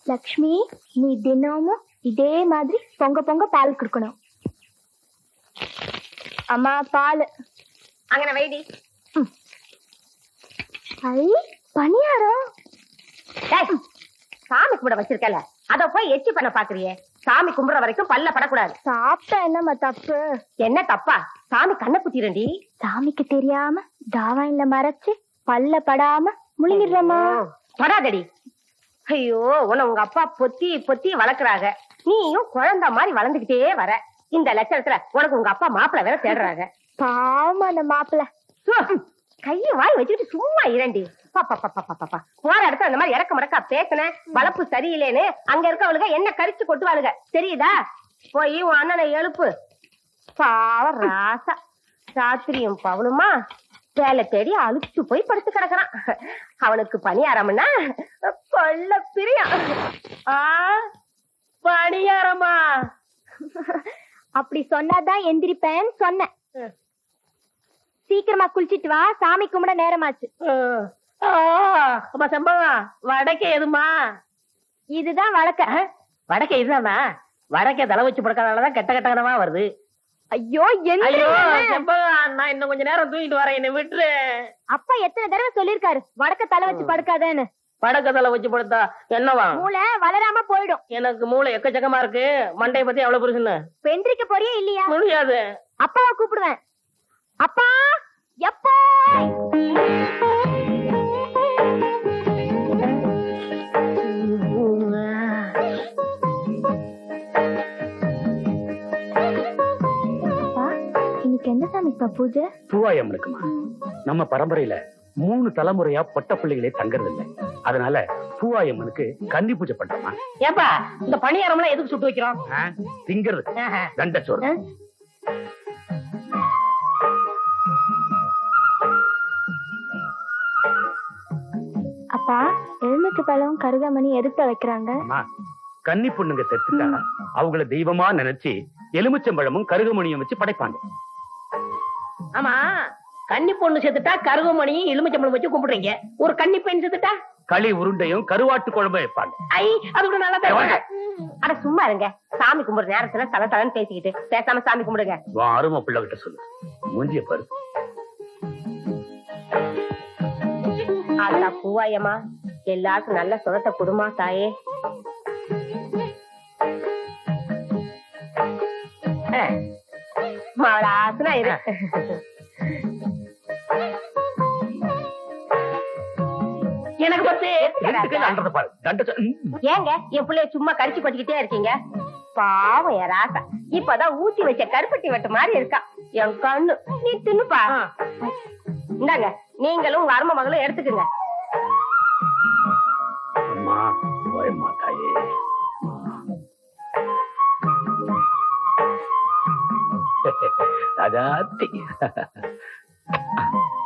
லக்ஷ்மி, நீ தினமும் இதே மாதிரி பொங்க பொங்க பால் குடுக்கணும். அம்மா பால் அங்கன வைடி. ஐ பணியாரம். சாமி கும்பிட வச்சிருக்கல, அத போய் எச்சி பண்ண பாக்குறியே. சாமி கும்பிடுற வரைக்கும் பல்ல படக்கூடாது. சாப்பிட்டா என்னம்மா தப்பு? என்ன தப்பா? சாமி கண்ணை குத்திரண்டி. சாமிக்கு தெரியாம தாவாயில மறைச்சு பல்ல படாம முழுங்கிடுறமா. படாதடி. ஐயோ, உன்னை உங்க அப்பா பொத்தி பொத்தி வளர்க்கறாங்க. நீயும் குழந்தை மாதிரி வளர்ந்துகிட்டே வர. இந்த லட்சணத்துல உனக்கு உங்க அப்பா மாப்பிள்ள வேற தேடுறாங்க. பாவம் அந்த மாப்பிள்ள. கைய வாய் வச்சுக்கிட்டு சும்மா இரண்டி. போற இடத்துல அந்த மாதிரி இறக்க மடக்கா பேசின வளர்ப்பு சரியில்லைன்னு அங்க இருக்கவளுக என்ன கரிச்சு கொட்டுவாளுக, தெரியுதா? போய் உன் அண்ணனை எழுப்பு. பாவம் ராசா, ராத்திரியும் பவனுமா வேலை தேடி அழுச்சு போய் படுத்து கிடக்குறான். அவனுக்கு பணியாரம்னா கொள்ள பிரியம். பணியாரமா? அப்படி சொன்னாதான் எந்திரிப்பேன்னு சொன்னேன். சீக்கிரமா குளிச்சிட்டு வா, சாமி கும்பிட நேரமாச்சு. செம்பவா, வடக்கே எதுமா? இதுதான் வழக்க. வடக்கே இதுதானா? வடக்கே தலை வச்சு படுக்காதனாலதான் கெட்ட கெட்டகனமா வருது. ஐயோ செம்பவா, நான் இன்னும் கொஞ்ச நேரம் தூங்கிட்டு வரேன், என்ன விட்டுரு. அப்பா எத்தனை தடவை சொல்லிருக்காரு வடக்க தலை வச்சு படுக்காதேன்னு. வடக்க தலை வச்சு படுத்தா என்னவா? மூளை வளராம போயிடும். எனக்கு மூளை எக்கச்சக்கமா இருக்கு. மண்டைய பத்தி எவ்வளவு புரிச்சுன்னு பெந்திரிக்க போறியே இல்லையா? முடியாது. அப்பாவை கூப்பிடுவேன். அப்பா எப்போ? இன்னைக்கு எந்த சாமிப்பா பூஜை? பூவாயம் இருக்குமா? நம்ம பரம்பரையில 3 தலைமுறையா பொட்ட பிள்ளைகளே தங்கறது இல்லை. அதனால பூவாயம்மனுக்கு கன்னி பூஜை பண்றோமா. ஏப்பா, இந்த பணியாரம் எல்லாம் எதுக்கு சுட்டு வைக்கிறோம்? திங்கிறது தண்டச்சோறு. அப்பா, எலுமிச்சை பழம் கருகாமணி எதுக்கு வைக்கிறாங்க? கன்னி பொண்ணுங்க செத்துட்டா அவங்கள தெய்வமா நினைச்சு எலுமிச்சம்பழமும் கருகமணியும் வச்சு படைப்பாங்க. ஆமா, கன்னி பொண்ணு செத்துட்டா கருகமணியும் எலுமிச்சம்பழம் வச்சு கும்பிடுறீங்க. ஒரு கன்னி பெண் செத்துட்டா களி உருண்டையும் கருவாட்டு குழம்பும் வைப்பாங்க. அது கூட நல்லா தருவாங்க. அட சும்மா இருங்க. சாமி கும்பிடுற நேரத்துல தலை தலைன்னு பேசிக்கிட்டு பேசாம சாமி கும்பிடுங்க. அருமை பிள்ளை கிட்ட சொல்லு. மூஞ்சிய பாரு. ஆத்தா பூவாயம்மா, எல்லாருக்கும் நல்ல சுகத்தை குடுமா தாயே. மாவளாசனா இரு. எனக்கு பத்து ஏங்க என் பிள்ளைய சும்மா கடிச்சு கொட்டிக்கிட்டே இருக்கீங்க? பாவம் என் ராசா, இப்பதான் ஊத்தி வச்ச கருப்பட்டி வெட்ட மாதிரி இருக்கா என் கண்ணு. நீ தின்னுப்பா. இந்தாங்க, நீங்களும் உங்க அருமை மகளும் எடுத்துக்குங்க. அம்மா பயமா தாயே.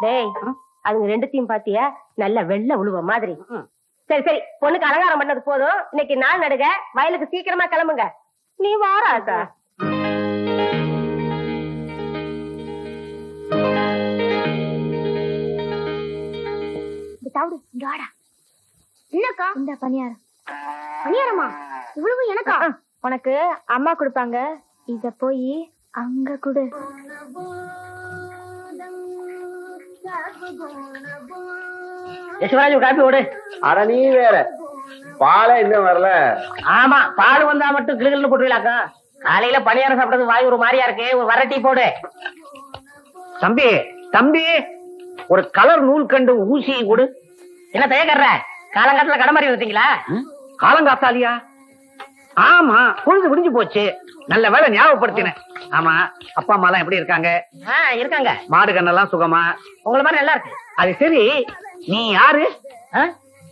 டேய், அதுங்க ரெண்டுத்தையும் பாத்தியா? நல்ல வெள்ளை உழுவ மாதிரி. சரி சரி, பொண்ணுக்கு அலங்காரம் பண்ணது போதும். இன்னைக்கு நாள் நடுக, வயலுக்கு சீக்கிரமா கிளம்புங்க. நீ வாராசா? என்னக்கா இந்த பணியாரம்? பணியாரமா? இவ்வளவு எனக்கா? உனக்கு அம்மா கொடுப்பாங்க. இத போய் அங்க கொடு. யசுவராஜ் காப்பி ஓடு. அட நீ வேற, பாலே இன்னும் வரல. ஆமா, பால் வந்தா மட்டும் கிளுகிள்னு போட்டுருக்கா. காலையில பணியாரம் சாப்பிட்டது வாய் ஒரு மாதிரியா இருக்கு. ஒரு வரட்டி போடு. தம்பி தம்பி, ஒரு கலர் நூல் கண்டு ஊசி கொடு. என்ன தயக்கற? காலங்காலத்துல கடமாரி வந்தீங்களா? காலங்காத்தாலியா? ஆமா, பொழுது விடிஞ்சு போச்சு. நல்ல வேலை ஞாபகப்படுத்தினேன். ஆமா, அப்பா அம்மா எல்லாம் எப்படி இருக்காங்க? இருக்காங்க. மாடு கண்ணெல்லாம் சுகமா? உங்களை மாதிரி நல்லா இருக்கு. அது சரி, நீ யாரு?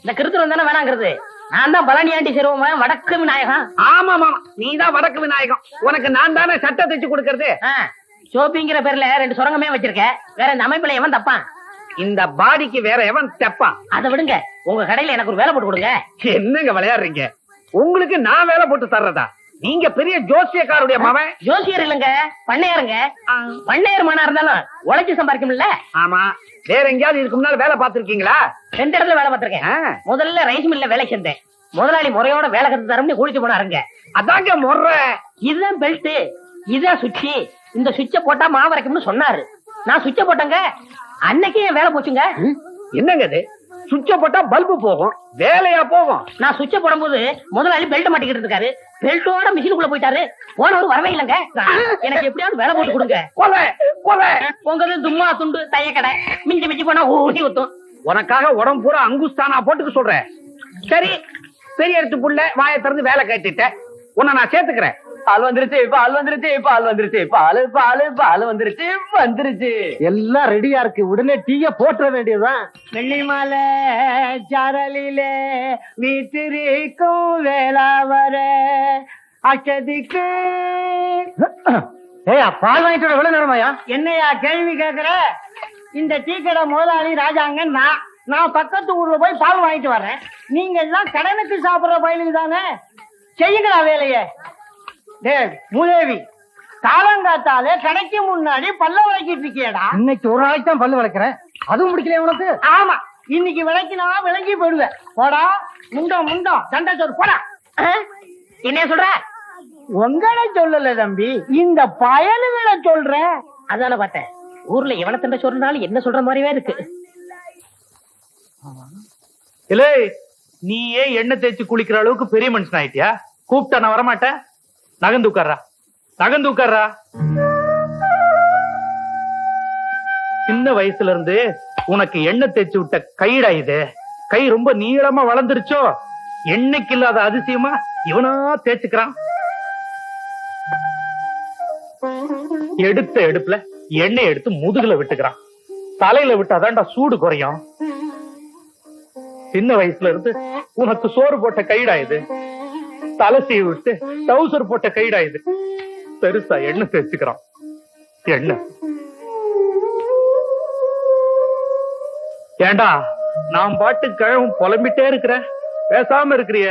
இந்த கிருத்துவம் தானே வேணாங்கிறது. நான் தான் பழனியாண்டி சிறுவன், வடக்கு விநாயகம். ஆமா ஆமா, நீ தான் வடக்கு விநாயகம். உனக்கு நான் தானே சட்டை தைச்சு கொடுக்கறது. சோப்பிங்கிற பேர்ல 2 சுரங்கமே வச்சிருக்க. வேற இந்த அமைப்புல எவன் தப்பான்? இந்த பாடிக்கு வேற எவன் தப்பான்? அதை விடுங்க, உங்க கடையில எனக்கு ஒரு வேலை போட்டு கொடுங்க. என்னங்க விளையாடுறீங்க? உங்களுக்கு நான் வேலை போட்டு தர்றதா? நீங்க பெரிய ஜோசியக்காருடைய மகன். ஜோசியர் இல்லங்க, பண்ணையாருங்க. பண்ணையார் மகனா இருந்தாலும் உழைச்சு சம்பாதிக்கும்ல. ஆமா, வேற எங்கேயாவது இதுக்கு முன்னால வேலை பார்த்திருக்கீங்களா? 2 இடத்துல வேலை பார்த்திருக்கேன். முதல்ல ரைஸ் மில்ல வேலை செஞ்சேன். முதலாளி முறையோட வேலை கத்து தரம்னு குளிச்சு போனாருங்க. அதாங்க முறை. இதுதான் பெல்ட், இதுதான் சுவிட்ச். இந்த சுவிட்ச போட்டா மாவு அரைக்கும்னு சொன்னாரு. நான் சுவிட்ச போட்டேங்க. அன்னைக்கு என் வேலை போச்சுங்க. என்னங்க இது? சுவிட்ச போட்டா பல்பு போகும், வேலையா போகும்? நான் சுவிட்ச போடும்போது முதலாளி பெல்ட் மாட்டிக்கிட்டு இருக்காரு. பெல்ட்டோட மிஷினுக்குள்ள போயிட்டாரு. போனவர் வரவே இல்லைங்க. எனக்கு எப்படியாவது வேலை போட்டு கொடுங்க. கொலை கொலை. உங்க தும்மா துண்டு தைய கடை மிஞ்சி மிஞ்சி போனா ஊசி ஊத்தும். உனக்காக உடம்பு பூரா அங்குஸ்தானா போட்டுக்க சொல்றேன். சரி, பெரிய எடுத்து புள்ள வாயை திறந்து வேலை கேட்டுட்டேன். உன்னை நான் சேர்த்துக்கிறேன். பால் வந்துருச்சு, பால் வந்துருச்சு, பால் வந்துருச்சு, பால் பால் பால் வந்துருச்சு வந்துருச்சு. எல்லாம் ரெடியா இருக்கு, உடனே டீய போட்டுற வேண்டியதுதான். வெள்ளி மாலை சாரலிலே வீட்டிற்கும் வேளா வர அச்சதிக்கு. ஏயா பால் வாங்கிட்டு எவ்வளவு நேரமாயா? என்னையா கேள்வி கேக்குற? இந்த டீ கடை முதலாளி ராஜாங்க. நான் பக்கத்து ஊர்ல போய் பால் வாங்கிட்டு வர்றேன். நீங்க எல்லாம் கடனுக்கு சாப்பிடுற பயிலுக்கு தானே. செய்யுங்களா வேலைய. மூதேவி, காலங்காத்தாலே கடைக்கு முன்னாடி பல்ல விளக்கிட்டு இருக்கியடா. இன்னைக்கு ஒரு நாளைக்கு தான் பல்லு விளக்குறேன், அதுவும் முடிக்கல உனக்கு? ஆமா, இன்னைக்கு விளக்கினா விளங்கி போயிடுவேன். போடா முண்டம் முண்டம் சண்டை சோறு போடா. என்ன சொல்ற? உங்களை சொல்லல தம்பி, இந்த பயலுகளை சொல்றேன். அதான பார்த்தேன். ஊர்ல எவன சண்டை சொல்றாலும் என்ன சொல்ற மாதிரியே இருக்கு. இல்லை, நீயே எண்ணெய் தேய்ச்சி குளிக்கிற அளவுக்கு பெரிய மனுஷன் ஆயிட்டியா? கூப்பிட்டா நான் வரமாட்டேன். நகர்ந்து உட்கார்றா, நகர்ந்து உட்கார்றா. சின்ன வயசுல இருந்து உனக்கு எண்ணெய் தேய்ச்சி விட்ட கைடா இது. கை ரொம்ப நீளமா வளர்ந்துருச்சோ? எண்ணெய்க்கு இல்லாத அதிசயமா இவனா தேய்ச்சுக்கிறான். எடுத்த எடுப்புல எண்ணெய் எடுத்து முதுகுல விட்டுக்கிறான். தலையில விட்டாதான்டா சூடு குறையும். சின்ன வயசுல இருந்து உனக்கு சோறு போட்ட கைடா இது. தலை சீவி விட்டு டவுசர் போட்ட கைடா இது. பெருசா எண்ணெய் தேய்ச்சுக்கிறான். எண்ணெய் ஏண்டா நான் பாட்டு கிழவும் புலம்பிட்டே இருக்கிற, பேசாம இருக்கிறிய?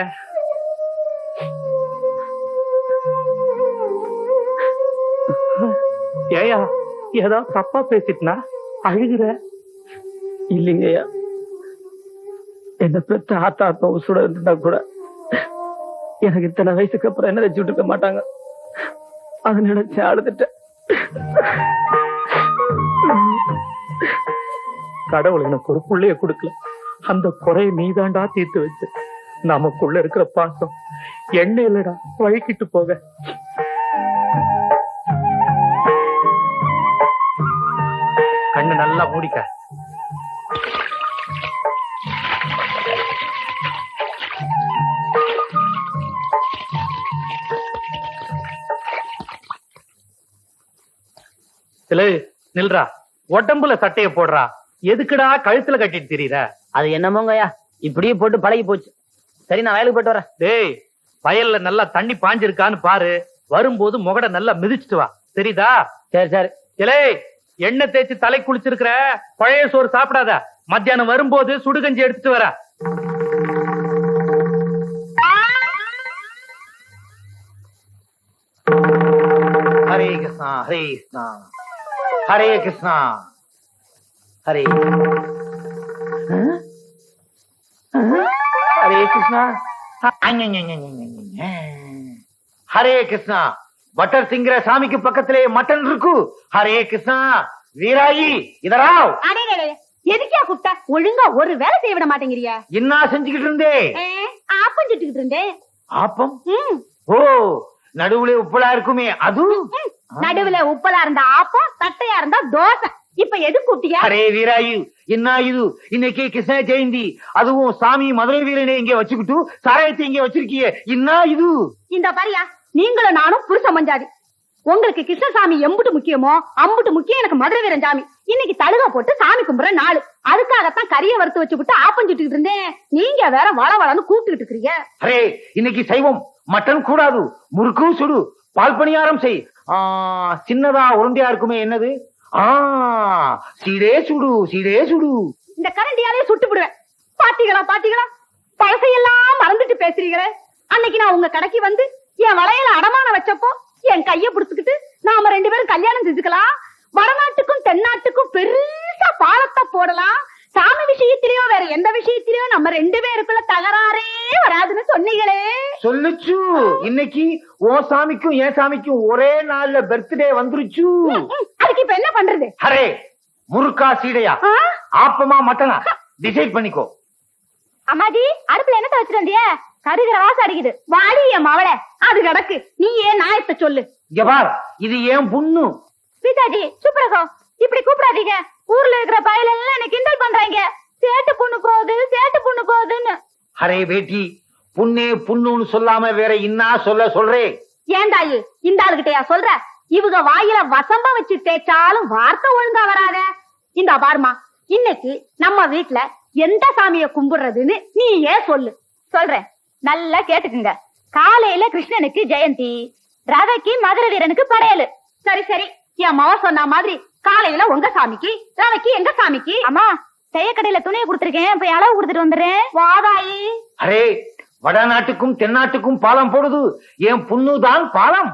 ஏயா ஏதாவது தப்பா பேசிட்டுனா அழுகிற? இல்லைங்கய்யா, என்ன பெத்த ஆத்தா அப்பா உசுட இருந்தா கூட எனக்கு இத்தனை வயசுக்கு அப்புறம் என்ன வச்சுட்டு இருக்க மாட்டாங்க. அதை நினைச்சு அழுதுட்டேன். கடவுள் எனக்கு ஒரு புள்ளைய கொடுக்கல, அந்த குறைய நீதாண்டா தீர்த்து வச்சு. நமக்குள்ள இருக்கிற பாசம் எண்ணெய் இல்லடா வழுக்கிட்டு போக. கண்ணு நல்லா மூடிக்க. நில்றா, உடம்புல சட்டைய போடுறா. எதுக்குடா கழுத்துல கட்டிட்டு திரியற? அது என்னமோங்கய்யா, இப்படியே போட்டு பழகி போச்சு. சரி, நான் வயலுக்கு போயிட்டு வரேன். டேய், வயல்ல நல்லா தண்ணி பாஞ்சிருக்கான்னு பாரு. வரும்போது முகட நல்லா மிதிச்சுட்டு வா, தெரியுதா? சரி சரி. இலே, எண்ணெய் தேய்ச்சி தலை குளிச்சிருக்கிற, பழைய சோறு சாப்பிடாத. மத்தியானம் வரும்போது சுடுகஞ்சி எடுத்துட்டு வர. ஹரே கிருஷ்ணா ஹரே கிருஷ்ணா ஹரே கிருஷ்ணா ஹரே ஹரே கிருஷ்ணா ஹரே கிருஷ்ணா. பட்டர் சிங்கிற சாமிக்கு பக்கத்திலே மட்டன் இருக்கு. ஹரே கிருஷ்ணா. வீராயி இதராவ். எதுக்கியா கூப்பிட்டா? ஒழுங்கா ஒரு வேலை செய்ய விட மாட்டேங்கிறியா? என்ன செஞ்சுக்கிட்டு இருந்தே? ஆப்பம் சுட்டுக்கிட்டு இருந்தேன். ஆப்பம்? ஓ, நடுவுல உப்பலா இருக்குமே அது? நடுவுல உப்பலா இருந்தா ஆப்பம், தட்டையா இருந்தா தோசை. இப்ப எது கூப்பிட்டியா? அரே வீராயு, என்ன இது? இன்னைக்கு கிருஷ்ண ஜெயந்தி, அதுவும் சாமி மதுரை வீரனை இங்க வச்சுக்கிட்டு சாராயத்தை இங்க வச்சிருக்கிய, என்ன இது? இந்த பாரியா, நீங்களும் நானும் புருஷ மஞ்சாதி. உங்களுக்கு கிருஷ்ணசாமி எம்புட்டு முக்கியமோ அம்புட்டு முக்கியம் எனக்கு மதுரை வீரன் சாமி. இன்னைக்கு தழுகா போட்டு சாமி கும்பிடுற நாள், அதுக்காகத்தான் கறிய வறுத்து வச்சுக்கிட்டு ஆப்பம் சுட்டுக்கிட்டு இருந்தேன். நீங்க வேற வள வளன்னு கூப்பிட்டுக்கிட்டு இருக்கிறீங்க. அரே, இன்னைக்கு சைவம், மட்டன் கூடாது. முறுக்கு சுடு, பால் பணியாரம் செய். சின்னதா உருண்டையா இருக்குமே, என்னது? சீடே சுடு, சீடே சுடு. இந்த கரண்டியாலே சுட்டு விடுவேன். பாத்தீங்களா பாத்தீங்களா, பழசையெல்லாம் மறந்துட்டு பேசுறீங்களே. அன்னைக்கு நான் உங்க கடைக்கு வந்து என் வளையல அடமான வச்சப்போ என் கைய புடிச்சுக்கிட்டு நாம 2 பேரும் கல்யாணம் செஞ்சுக்கலாம், வடநாட்டுக்கும் தென்னாட்டுக்கும் பெருசா பாலத்தை போடலாம், சாமி விஷயத்திலயோ வேற எந்த விஷயத்திலயோ நம்ம 2 பேருக்குள்ள தகராறே வராதுன்னு சொன்னீங்களே. சொல்லுச்சு. இன்னைக்கு ஓ சாமிக்கும் என் சாமிக்கும் ஒரே நாள்ல பர்த்டே வந்துருச்சு. அதுக்கு இப்ப என்ன பண்றது? அரே முறுக்கா சீடையா ஆ? ஆப்பமா மட்டனா டிசைட் பண்ணிக்கோ. அம்மாஜி அடுப்புல என்னத்த வச்சிட்டு வந்திய? கருகிற வாசம் அடிக்குது. வாடி என் மவள, அது கிடக்கு. நீ ஏன் நாயத்தை சொல்லு. இங்க பார், இது ஏன் புண்ணு. பிதாஜி சுப்ரகோ, இப்படி கூப்பிடாதீங்க. ஊர்ல இருக்கிற பயல எல்லாம் என்ன கிண்டல் பண்றாங்க. சேட்டு புண்ணு போகுதுன்னு. அரே பேட்டி, புண்ணே புண்ணுன்னு சொல்லாம வேற இன்னா சொல்றேன். ஏன் தாயி இந்த ஆளுகிட்டயா சொல்ற? இவங்க வாயில வசம்ப வச்சு தேய்ச்சாலும் வார்த்தை ஒழுங்கா வராத. இந்த பாருமா, இன்னைக்கு நம்ம வீட்டுல எந்த சாமிய கும்பிடுறதுன்னு நீ ஏன் சொல்லு. சொல்றேன், நல்லா கேட்டுக்குங்க. காலையில கிருஷ்ணனுக்கு ஜெயந்தி, ரவைக்கு மதுரை வீரனுக்கு படையலு. சரி சரி, என் மவ சொன்ன மாதிரி காலையில உங்க சாமிக்கு, ரவைக்கு எங்க சாமிக்கு. அம்மா, செய்யக்கடையில துணியை கொடுத்துருக்கேன், போய் அளவு கொடுத்துட்டு வந்துடுறேன். வாதாயி. அரே, வடநாட்டுக்கும் தென்னாட்டுக்கும் பாலம் போடுது, என் புண்ணுதான் பாலம்.